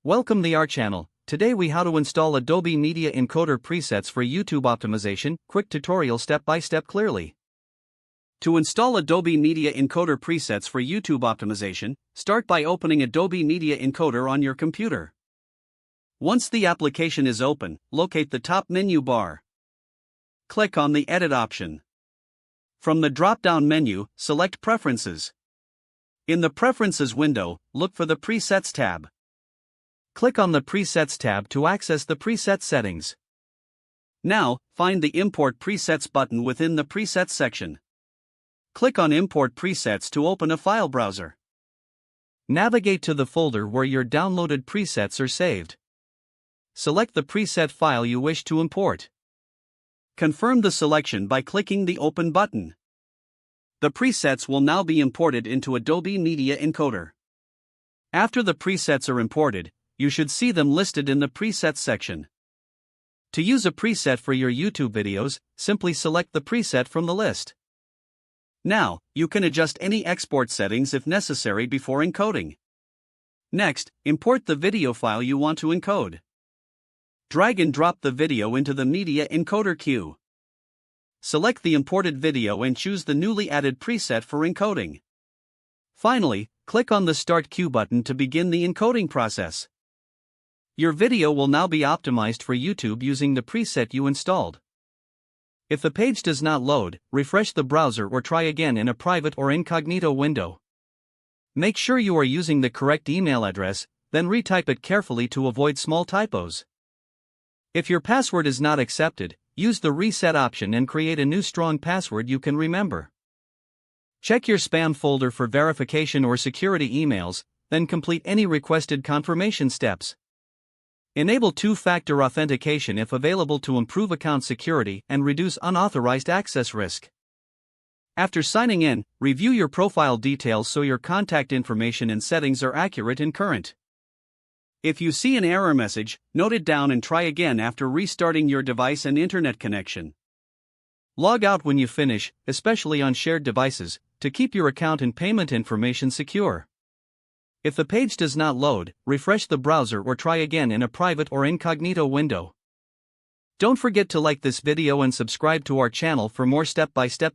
Welcome to our channel. Today we how to install Adobe Media Encoder presets for YouTube optimization. Quick tutorial step by step clearly. To install Adobe Media Encoder presets for YouTube optimization, start by opening Adobe Media Encoder on your computer. Once the application is open, locate the top menu bar. Click on the Edit option. From the drop-down menu, select Preferences. In the Preferences window, look for the Presets tab. Click on the Presets tab to access the preset settings. Now, find the Import Presets button within the Presets section. Click on Import Presets to open a file browser. Navigate to the folder where your downloaded presets are saved. Select the preset file you wish to import. Confirm the selection by clicking the Open button. The presets will now be imported into Adobe Media Encoder. After the presets are imported, you should see them listed in the Presets section. To use a preset for your YouTube videos, simply select the preset from the list. Now, you can adjust any export settings if necessary before encoding. Next, import the video file you want to encode. Drag and drop the video into the Media Encoder queue. Select the imported video and choose the newly added preset for encoding. Finally, click on the Start Queue button to begin the encoding process. Your video will now be optimized for YouTube using the preset you installed. If the page does not load, refresh the browser or try again in a private or incognito window. Make sure you are using the correct email address, then retype it carefully to avoid small typos. If your password is not accepted, use the Reset option and create a new strong password you can remember. Check your spam folder for verification or security emails, then complete any requested confirmation steps. Enable two-factor authentication if available to improve account security and reduce unauthorized access risk. After signing in, review your profile details so your contact information and settings are accurate and current. If you see an error message, note it down and try again after restarting your device and internet connection. Log out when you finish, especially on shared devices, to keep your account and payment information secure. If the page does not load, refresh the browser or try again in a private or incognito window. Don't forget to like this video and subscribe to our channel for more step-by-step